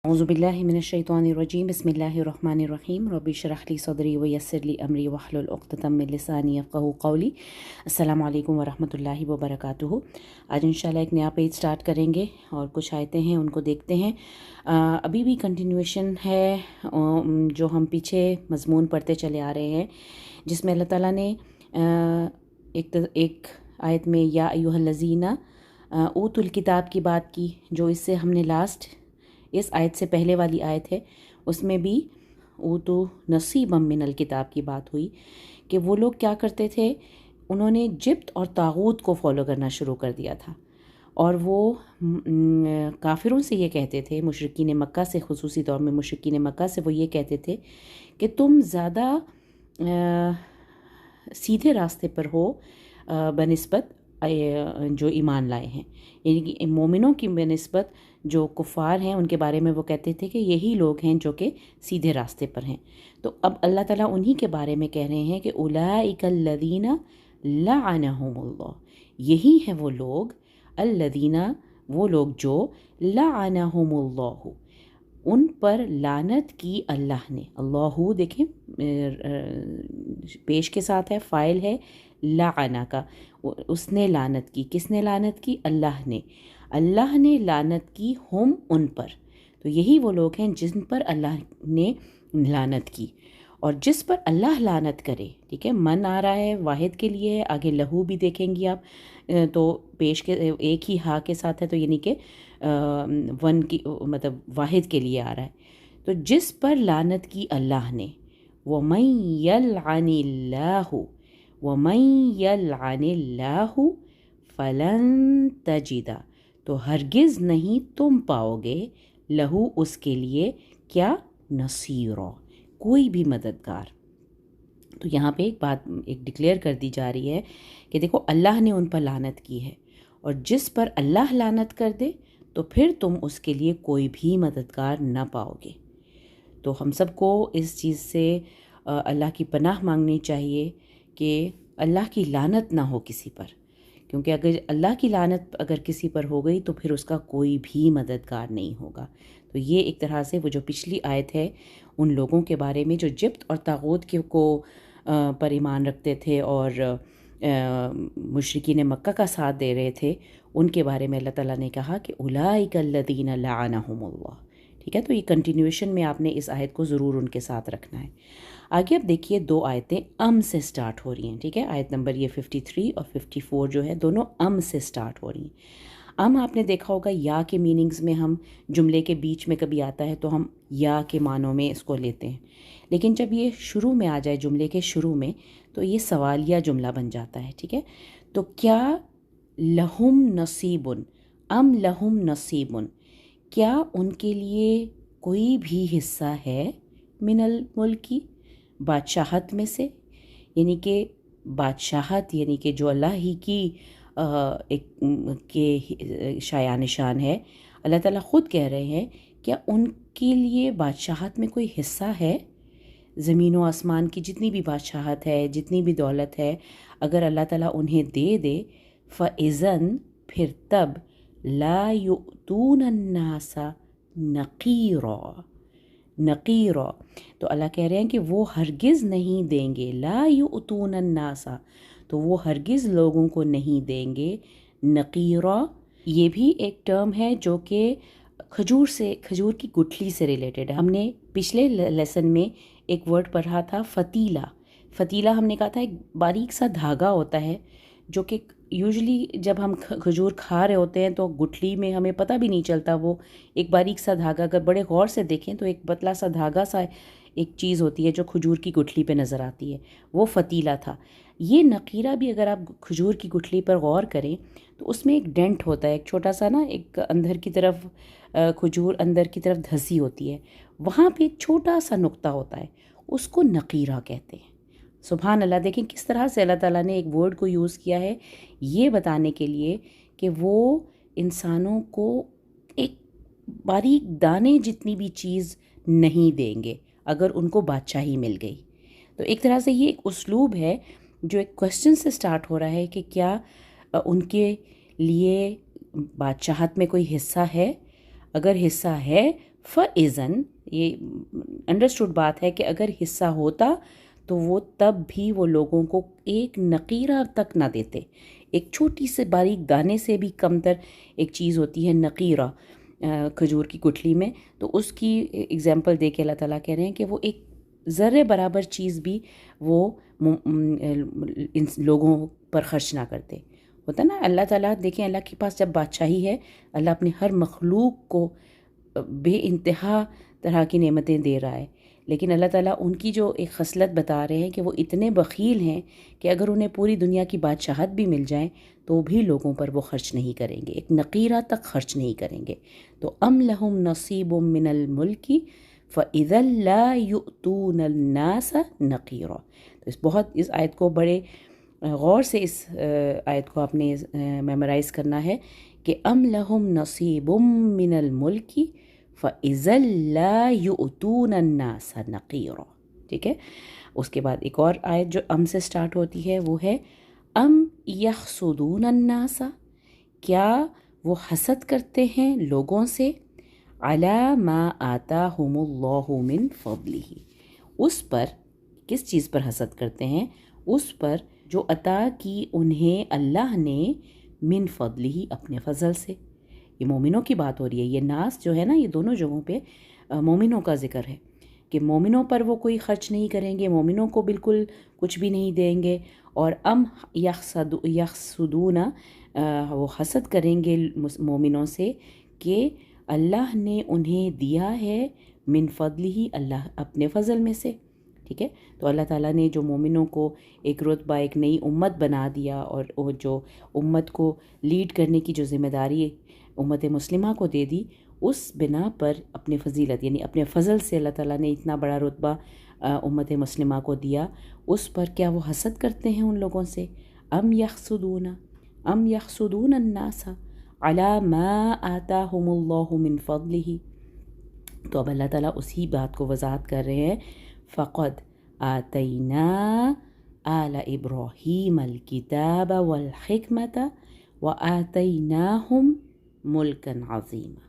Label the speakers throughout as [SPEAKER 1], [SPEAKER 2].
[SPEAKER 1] अऊज़ु बिल्लाहि मिनश्शैतानिर्रजीम बिस्मिल्लाहिर्रहमानिर्रहीम रब्बि इश्रह ली सदरी व यस्सिर ली अमरी वहलुल उक़्दतम मिन लिसानी यफ़क़हू क़ौली। अस्सलामु अलैकुम व रहमतुल्लाहि व बरकातुहू। आज इंशाल्लाह एक नया पेज स्टार्ट करेंगे और कुछ आयतें हैं उनको देखते हैं। अभी भी कंटिन्यूएशन है जो हम पीछे मज़मून पढ़ते चले आ रहे हैं, जिसमें अल्लाह ताला ने एक आयत में या अय्युहल्लज़ीना ऊतुल किताब की बात की, जो इससे हमने लास्ट इस आयत से पहले वाली आयत है उसमें भी ऊतु नसीबम मिनल किताब की बात हुई कि वो लोग क्या करते थे, उन्होंने जिब्त और तागूत को फॉलो करना शुरू कर दिया था। और वो काफिरों से ये कहते थे, मुशरिकीन मक्का से, खुसूसी तौर में मुशरिकीन मक्का से वो ये कहते थे कि तुम ज़्यादा सीधे रास्ते पर हो बनिस्बत जो ईमान लाए हैं, यानी कि मोमिनों की बनिस्बत जो कुफ़ार हैं उनके बारे में वो कहते थे कि यही लोग हैं जो कि सीधे रास्ते पर हैं। तो अब अल्लाह ताला उन्हीं के बारे में कह रहे हैं कि उलाइकल्लज़ीना लअनहुमुल्लाह, यही हैं वो लोग, अल्लज़ीना वो लोग जो लअनहुमुल्लाह उन पर लानत की अल्लाह ने। अल्लाहु देखें पेश के साथ है, फ़ाइल है लाना का, उसने लानत की, किसने लानत की? अल्लाह ने लानत की हम उन पर। तो यही वो लोग हैं जिन पर अल्लाह ने लानत की। और जिस पर अल्लाह लानत करे, ठीक है, मन आ रहा है वाहिद के लिए है, आगे लहू भी देखेंगी आप, तो पेश के एक ही हा के साथ है, तो यानी कि वन की मतलब वाहिद के लिए आ रहा है। तो जिस पर लानत की अल्लाह ने, वमन यलअनिल्लाहु वमन यलअनिल्लाहु फलन तजिदा, तो हरगिज़ नहीं तुम पाओगे लहू उसके लिए क्या, नसीरा, कोई भी मददगार। तो यहाँ पे एक बात एक डिक्लेयर कर दी जा रही है कि देखो अल्लाह ने उन पर लानत की है, और जिस पर अल्लाह लानत कर दे तो फिर तुम उसके लिए कोई भी मददगार ना पाओगे। तो हम सबको इस चीज़ से अल्लाह की पनाह मांगनी चाहिए कि अल्लाह की लानत ना हो किसी पर, क्योंकि अगर अल्लाह की लानत अगर किसी पर हो गई तो फिर उसका कोई भी मददगार नहीं होगा। तो ये एक तरह से वो जो पिछली आयत है उन लोगों के बारे में जो जिब्त और तागूत के को पर ईमान रखते थे और मुशरिकीन मक्का का साथ दे रहे थे, उनके बारे में अल्लाह ताला ने कहा कि उलाइकल्लज़ीना लअनहुमुल्लाह। ठीक है, तो ये कंटिन्यूएशन में आपने इस आयत को ज़रूर उनके साथ रखना है। आगे अब देखिए दो आयतें अम से स्टार्ट हो रही हैं। ठीक है, आयत नंबर ये 53 और 54 जो है दोनों अम से स्टार्ट हो रही हैं। अम आपने देखा होगा या के मीनिंग्स में हम जुमले के बीच में कभी आता है तो हम या के मानों में इसको लेते हैं, लेकिन जब ये शुरू में आ जाए जुमले के शुरू में तो ये सवालिया जुमला बन जाता है। ठीक है, तो क्या लहुम नसीबुन, अम लहुम नसीबुन, क्या उनके लिए कोई भी हिस्सा है मिनल मुल्क की, बादशाहत में से, यानी कि बादशाहत यानी कि जो अल्लाह ही की एक के शाया निशान है। अल्लाह ताला ख़ुद कह रहे हैं क्या उनके लिए बादशाहत में कोई हिस्सा है? ज़मीन व आसमान की जितनी भी बादशाहत है, जितनी भी दौलत है, अगर अल्लाह ताला उन्हें दे दे, फ़इज़न फिर तब ला युतूनन्नासा नक़ीरा, नक़ीरा, तो अल्लाह कह रहे हैं कि वो हरगिज़ नहीं देंगे, ला युतूनन्नासा, तो वो हरगिज़ लोगों को नहीं देंगे, नक़ीरा, ये भी एक टर्म है जो कि खजूर से, खजूर की गुठली से रिलेटेड है। हमने पिछले लेसन में एक वर्ड पढ़ा था फतीला। फतीला हमने कहा था एक बारीक सा धागा होता है जो कि यूजुअली जब हम खजूर खा रहे होते हैं तो गुठली में हमें पता भी नहीं चलता, वो एक बारीक सा धागा, अगर बड़े गौर से देखें तो एक पतला सा धागा सा एक चीज़ होती है जो खजूर की गुठली पे नज़र आती है, वो फतीला था। ये नक़ीरा भी अगर आप खजूर की गुठली पर गौर करें तो उसमें एक डेंट होता है, एक छोटा सा ना, एक अंदर की तरफ खजूर अंदर की तरफ धंसी होती है, वहाँ पे एक छोटा सा नुक्ता होता है, उसको नक़ीरा कहते हैं। सुभान अल्लाह, देखें किस तरह से अल्लाह ताला ने एक वर्ड को यूज़ किया है ये बताने के लिए कि वो इंसानों को एक बारीक दाने जितनी भी चीज़ नहीं देंगे अगर उनको बादशाही मिल गई। तो एक तरह से ये एक उसलूब है जो एक क्वेश्चन से स्टार्ट हो रहा है कि क्या उनके लिए बादशाहत में कोई हिस्सा है, अगर हिस्सा है فَإِذَن یہ انڈرسٹوڈ بات ہے کہ اگر حصہ ہوتا تو وہ تب بھی وہ لوگوں کو ایک نقیرہ تک نہ دیتے. ایک چھوٹی سے باریک دانے سے بھی کم تر ایک چیز ہوتی ہے نقیرہ کھجور کی گٹھلی میں، تو اس کی اگزامپل دے کے اللہ تعالیٰ کہہ رہے ہیں کہ وہ ایک ذرے برابر چیز بھی وہ ان لوگوں پر خرچ نہ کرتے. ہوتا نا اللہ تعالیٰ، دیکھیں اللہ کے پاس جب بادشاہی ہے، اللہ اپنے ہر مخلوق کو بے انتہا طرح کی نعمتیں دے رہا ہے، لیکن اللہ تعالیٰ ان کی جو ایک خصلت بتا رہے ہیں کہ وہ اتنے بخیل ہیں کہ اگر انہیں پوری دنیا کی بادشاہت بھی مل جائے تو بھی لوگوں پر وہ خرچ نہیں کریں گے، ایک نقیرہ تک خرچ نہیں کریں گے. تو ام لہم نصیب من الملک فاذا لا یؤتون الناس نقیرا. تو اس آیت کو بڑے غور سے اس آیت کو آپ نے میمورائز کرنا ہے کہ ام لہم نصیب من الملک فاذا لا یؤتون الناس نقیرا. ٹھیک ہے، اس کے بعد ایک اور آیت جو ام سے سٹارٹ ہوتی ہے وہ ہے ام یحسدون الناس، کیا وہ حسد کرتے ہیں لوگوں سے، علی ما آتاہم اللہ من فضلہ، اس پر، کس چیز پر حسد کرتے ہیں، اس پر جو عطا کی انہیں اللہ نے من فضلہ، اپنے فضل سے. یہ مومنوں کی بات ہو رہی ہے. یہ ناس جو ہے نا، یہ دونوں جگہوں پہ مومنوں کا ذکر ہے کہ مومنوں پر وہ کوئی خرچ نہیں کریں گے، مومنوں کو بالکل کچھ بھی نہیں دیں گے. اور ام یحسدون، وہ حسد کریں گے مومنوں سے کہ اللہ نے انہیں دیا ہے من فضلہ، اللہ اپنے فضل میں سے. ٹھیک ہے، تو اللہ تعالیٰ نے جو مومنوں کو ایک رتبہ، ایک نئی امت بنا دیا، اور وہ جو امت کو لیڈ کرنے کی جو ذمہ داری امت مسلمہ کو دے دی، اس بنا پر اپنے فضیلت یعنی اپنے فضل سے اللہ تعالیٰ نے اتنا بڑا رتبہ امت مسلمہ کو دیا، اس پر کیا وہ حسد کرتے ہیں ان لوگوں سے؟ ام یحسدون الناس علی ما آتاہم اللہ من فضلہ. تو اب اللہ تعالیٰ اسی بات کو وضاحت کر رہے ہیں، فقد آتینا آل ابراہیم الکتاب والحکمت وآتیناہم ملکا عظیما.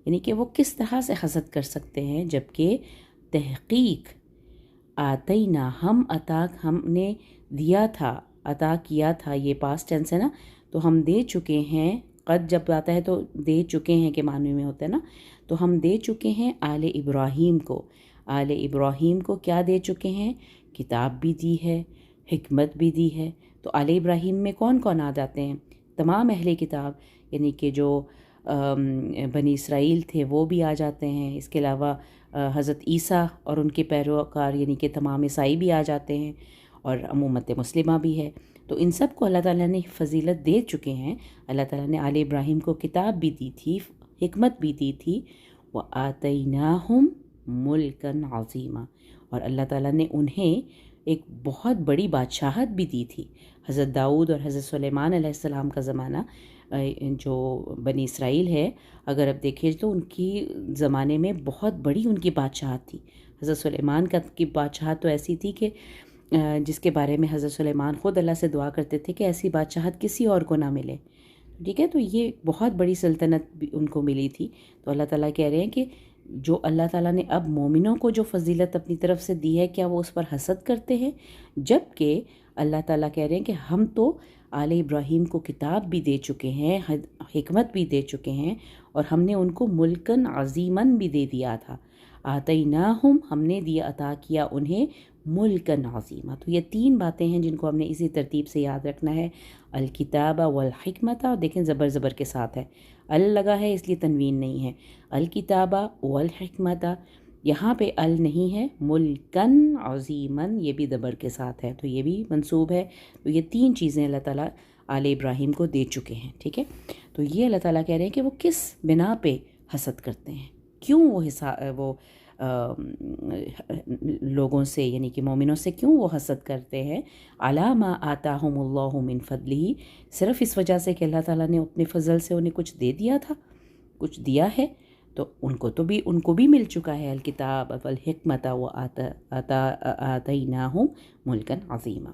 [SPEAKER 1] یعنی کہ وہ کس طرح سے حسد کر سکتے ہیں جبکہ تحقیق آتینا، ہم نے دیا تھا، عطا کیا تھا، یہ پاسٹ ٹینس ہے نا، تو ہم دے چکے ہیں. قد جب آتا ہے تو دے چکے ہیں کے معنی میں ہوتا ہے نا، تو ہم دے چکے ہیں آل ابراہیم کو. آل ابراہیم کو کیا دے چکے ہیں؟ کتاب بھی دی ہے، حکمت بھی دی ہے. تو آل ابراہیم میں کون کون آ جاتے ہیں؟ تمام اہل کتاب، یعنی کہ جو بنی اسرائیل تھے وہ بھی آ جاتے ہیں. اس کے علاوہ حضرت عیسیٰ اور ان کے پیروکار یعنی کہ تمام عیسائی بھی آ جاتے ہیں، اور امت مسلمہ بھی ہے. تو ان سب کو اللہ تعالیٰ نے فضیلت دے چکے ہیں. اللہ تعالیٰ نے آل ابراہیم کو کتاب بھی دی تھی، حکمت بھی دی تھی، وَآتَيْنَاهُمْ مُلْكًا عَظِيمًا، اور اللہ تعالیٰ نے انہیں ایک بہت بڑی بادشاہت بھی دی تھی. حضرت داؤد اور حضرت سلیمان علیہ السلام کا زمانہ جو بنی اسرائیل ہے، اگر اب دیکھیں تو ان کی زمانے میں بہت بڑی ان کی بادشاہت تھی. حضرت سلیمان کی بادشاہت تو ایسی تھی کہ جس کے بارے میں حضرت سلیمان خود اللہ سے دعا کرتے تھے کہ ایسی بادشاہت کسی اور کو نہ ملے. ٹھیک ہے، تو یہ بہت بڑی سلطنت بھی ان کو ملی تھی. تو اللہ تعالیٰ کہہ رہے ہیں کہ جو اللہ تعالیٰ نے اب مومنوں کو جو فضیلت اپنی طرف سے دی ہے، کیا وہ اس پر حسد کرتے ہیں؟ جبکہ اللہ تعالیٰ کہہ رہے ہیں کہ ہم تو آل ابراہیم کو کتاب بھی دے چکے ہیں، حکمت بھی دے چکے ہیں، اور ہم نے ان کو ملکن عظیمن بھی دے دیا تھا. آتیناہم، ہم نے دیا، عطا کیا انہیں ملکن عظیمہ. تو یہ تین باتیں ہیں جن کو ہم نے اسی ترتیب سے یاد رکھنا ہے، الکتاب والحکمت. اور دیکھیں زبر کے ساتھ ہے، ال لگا ہے اس لیے تنوین نہیں ہے. الکتاب والحکمت، یہاں پہ ال نہیں ہے، ملکن عظیمن یہ بھی زبر کے ساتھ ہے، تو یہ بھی منصوب ہے. تو یہ تین چیزیں اللہ تعالیٰ آل ابراہیم کو دے چکے ہیں. ٹھیک ہے، تو یہ اللہ تعالیٰ کہہ رہے ہیں کہ وہ کس بنا پہ حسد کرتے ہیں، کیوں وہ لوگوں سے یعنی کہ مومنوں سے کیوں وہ حسد کرتے ہیں. علی ما آتاہم اللہ من فضلہ، صرف اس وجہ سے کہ اللہ تعالیٰ نے اپنے فضل سے انہیں کچھ دے دیا تھا، کچھ دیا ہے، تو ان کو بھی مل چکا ہے الکتاب والحکمت وآتیناہم ملکا عظیما.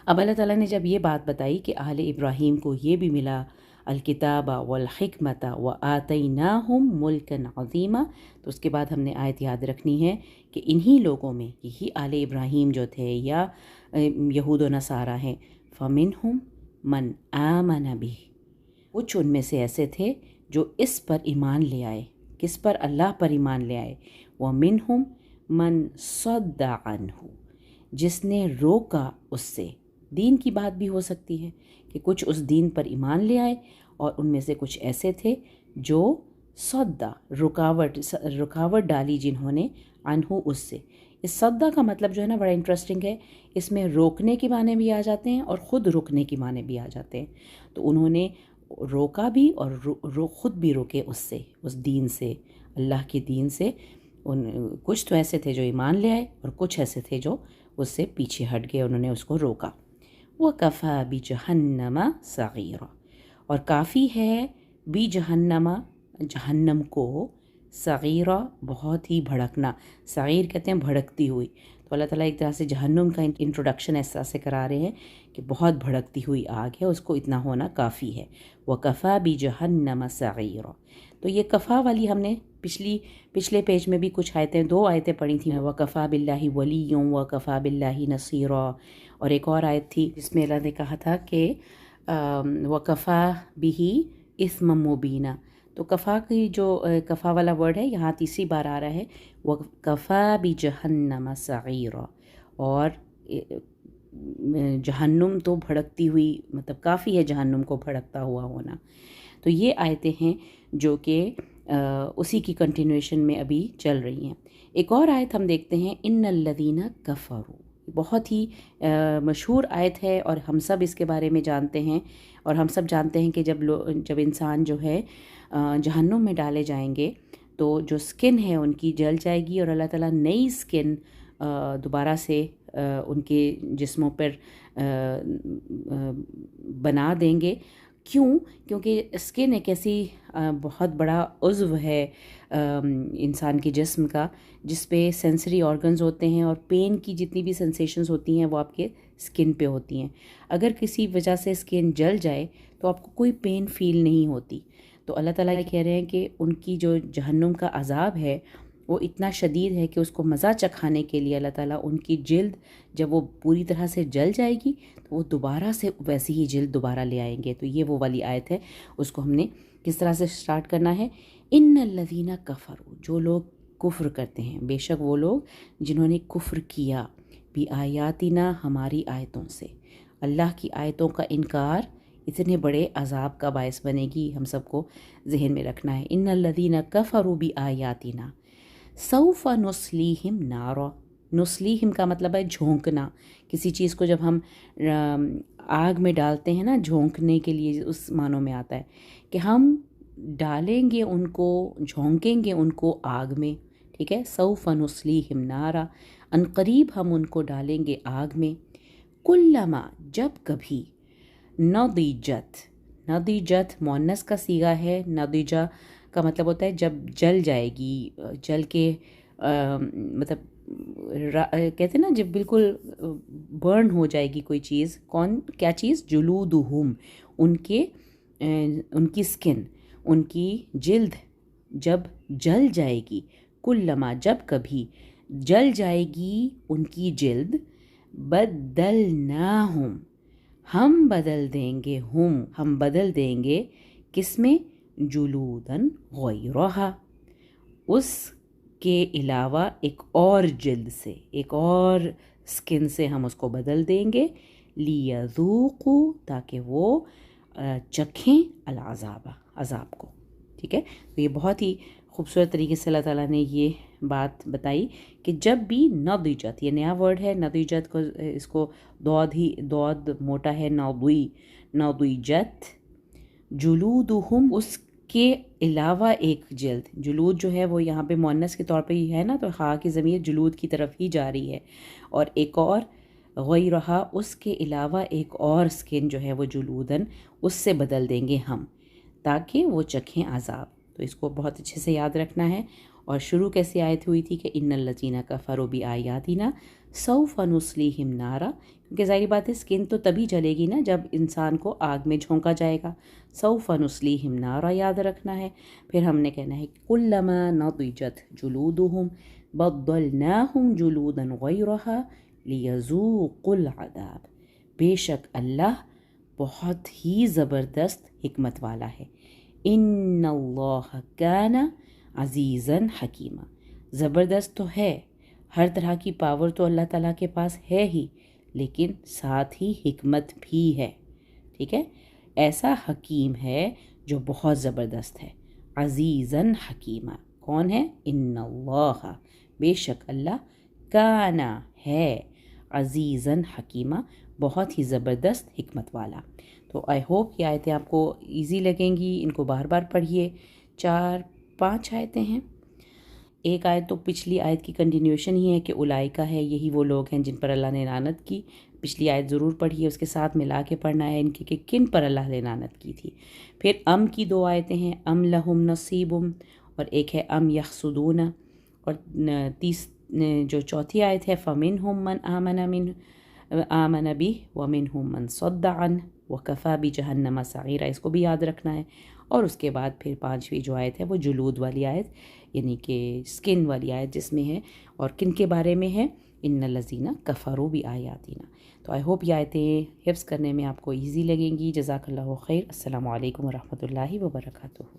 [SPEAKER 1] اب اللہ تعالیٰ نے جب یہ بات بتائی کہ اہل ابراہیم کو یہ بھی ملا، अलकिताबा वल हिकमता व आतैनाहुम मुल्कन अज़ीमा। तो उसके बाद हमने आयत याद रखनी है कि इन्हीं लोगों में, यही आले इब्राहीम जो थे या यहूद व नसारा हैं, फ़मिनहुम मन आमन बिह, कुछ उनमें से ऐसे थे जो इस पर ईमान ले आए, किस पर? अल्लाह पर ईमान ले आए। व मिनहुम मन सद्दा अन्हु, जिसने रोका उससे। दीन की बात भी हो सकती है कि कुछ उस दीन पर ईमान ले आए और उनमें से कुछ ऐसे थे जो सद्दा, रुकावट डाली जिन्होंने, अन्हु उससे। इस सद्दा का मतलब जो है ना बड़ा इंटरेस्टिंग है, इसमें रोकने के माने भी आ जाते हैं और ख़ुद रुकने के माने भी आ जाते हैं। तो उन्होंने रोका भी और ख़ुद भी रुके उससे, उस दीन से, अल्लाह के दीन से। कुछ तो ऐसे थे जो ईमान ले आए और कुछ ऐसे थे जो उससे पीछे हट गए, उन्होंने उसको रोका। वह कफ़ा बि जहन्नमा सगीरा, और काफ़ी है बि जहन्नमा, जहन्नम को, सगीरा बहुत ही भड़कना। सगीर कहते हैं भड़कती हुई। तो अल्लाह ताला एक तरह से जहन्नुम का इंट्रोडक्शन ऐसा से करा रहे हैं कि बहुत भड़कती हुई आग है, उसको इतना होना काफ़ी है। व कफ़ा बि जहन्नम सगीरा। तो ये कफ़ा वाली हमने पिछले पेज में भी कुछ आयतें, 2 आयतें पढ़ी थी। व कफ़ा बिल्लाहि वलिय्युं व कफ़ा बिल्लाहि नसीरा, और एक और आयत थी जिसमें अल्लाह ने कहा था कि व कफ़ा बिही इस्म मुबीना। तो कफ़ा की जो कफ़ा वाला वर्ड है यहाँ तीसरी बार आ रहा है, व कफ़ा बि जहन्नम सगीरा। और जहन्नुम तो भड़कती हुई, मतलब काफ़ी है जहन्नुम को भड़कता हुआ होना। तो ये आयतें हैं जो कि उसी की कंटिन्यूएशन में अभी चल रही हैं। एक और आयत हम देखते हैं, इन्नल्लज़ीना कफ़रू। बहुत ही मशहूर आयत है और हम सब इसके बारे में जानते हैं। और हम सब जानते हैं कि जब इंसान जो है जहन्नुम में डाले जाएंगे तो जो स्किन है उनकी जल जाएगी और अल्लाह ताला नई स्किन दोबारा से उनके जिस्मों पर बना देंगे। क्यों? क्योंकि स्किन एक ऐसी बहुत बड़ा उज़्व है इंसान के जिस्म का, जिस पे सेंसरी ऑर्गन्स होते हैं और पेन की जितनी भी सेंसेशंस होती हैं वो आपके स्किन पे होती हैं। अगर किसी वजह से स्किन जल जाए तो आपको कोई पेन फील नहीं होती। तो अल्लाह ताला कह रहे हैं कि उनकी जो जहन्नुम का अज़ाब है वो इतना शदीद है कि उसको मज़ा चखाने के लिए अल्लाह ताला उनकी जिल्द, जब वो पूरी तरह से जल जाएगी तो वो दोबारा से वैसी ही जिल्द दोबारा ले आएंगे। तो ये वो वाली आयत है, उसको हमने किस तरह से स्टार्ट करना है। इन्नल्लज़ीना कफ़रू, जो लोग कुफ्र करते हैं, बेशक वो लोग जिन्होंने कुफ्र किया, बि आयातिना, हमारी आयतों से। अल्लाह की आयतों का इनकार इतने बड़े अज़ाब का बायस बनेगी, हम सबको जहन में रखना है। इन्नल्लज़ीना कफ़रू बि आयातिना सौफ़ नुस्लीहिम नारा। नुस्लीहिम का मतलब है झोंकना। किसी चीज़ को जब हम आग में डालते हैं ना, झोंकने के लिए उस मानों में आता है कि हम डालेंगे उनको, झोंकेंगे उनको आग में। ठीक है, सौफ़ नुस्लीहिम नारा, अनकरीब हम उनको डालेंगे आग में। कुल्लमा, जब कभी, नदीजत मुअन्नस का सीगा है। नदीजा का मतलब होता है जब जल जाएगी, जल के मतलब कहते हैं ना जब बिल्कुल बर्न हो जाएगी कोई चीज़। क्या चीज़? जुलूदुहुम, उनकी स्किन, उनकी जिल्द जब जल जाएगी। कुल्लमा, जब कभी जल जाएगी उनकी जिल्द। बद्दलनाहुम, हम बदल देंगे, हम बदल देंगे किसमें? जुलूदन गैरहा, उसके अलावा एक और जिल्द से, एक और स्किन से हम उसको बदल देंगे। लियज़ूक़ू, ताकि वो चखें अज़ाब को। ठीक है, तो ये बहुत ही खूबसूरत तरीके से अल्लाह ताला ने ये बात बताई कि जब भी नदीजत, ये नया वर्ड है नदीजत को, इसको दौद मोटा है, नदीजत जुलूदुहुम, उसके अलावा एक जिल्द। जुलूद जो है वो यहाँ पे मुअन्नस के तौर पे ही है ना, तो हाँ की ज़मीर जुलूद की तरफ ही जा रही है। और एक और गैरहा, उसके अलावा एक और स्किन जो है वो जुलूदन, उससे बदल देंगे हम, ताकि वो चखें अज़ाब। तो इसको बहुत अच्छे से याद रखना है। और शुरू कैसे आयत हुई थी कि इन्नल्लज़ीना कफ़रू बि आयातिना सौफ नुस्लीहिम नारा, क्योंकि ज़ाहिर बात है स्किन तो तभी जलेगी ना जब इंसान को आग में झोंका जाएगा। सौफ नुस्लीहिम नारा याद रखना है। फिर हमने कहना है कुल्लमा नदिजत जुलूदुहुम बद्दलनाहुम जुलूदन गैरहा लियज़ूक़ुल अज़ाब। बेशक अल्लाह बहुत ही ज़बरदस्त हिकमत वाला है। इन्नल्लाह काना अज़ीज़न हकीमा। ज़बरदस्त तो है, हर तरह की पावर तो अल्लाह ताला के पास है ही, लेकिन साथ ही हिकमत भी है। ठीक है, ऐसा हकीम है जो बहुत ज़बरदस्त है। अज़ीज़न हकीमा कौन है? इन्नल्लाह, बेशक अल्लाह, काना है, अज़ीज़न हकीमा, बहुत ही ज़बरदस्त हिकमत वाला। तो आई होप ये आयतें आपको इजी लगेंगी, इनको बार बार पढ़िए। 4-5 आयतें हैं। एक आयत तो पिछली आयत की कंटिन्यूएशन ही है कि उलाइका है, यही वो लोग हैं जिन पर अल्लाह ने लानत की। पिछली आयत ज़रूर पढ़िए, उसके साथ मिला के पढ़ना है इनके कि किन पर अल्लाह ने लानत की थी। फिर अम की 2 आयतें हैं, अम लहुम नसीबुम, और एक है अम यहसुदूना। और जो चौथी आयत है फ़मिन हुम मन आमन बिह व मिन हुम मन सद्द अन व कफ़ा बि जहन्नम सईरा, इसको भी याद रखना है। और उसके बाद फिर 5वीं जो आयत है वो जुलूद वाली आयत, यानी कि स्किन वाली आयत, जिसमें है और किन के बारे में है, इन्नल लज़ीना कफ़रू बि आयातिना। तो आई होप ये आयतें हिफ्ज़ करने में आपको ईजी लगेंगी। जज़ाकल्लाहु खैर। अस्सलामु अलैकुम व रहमतुल्लाहि व बरकातुहू।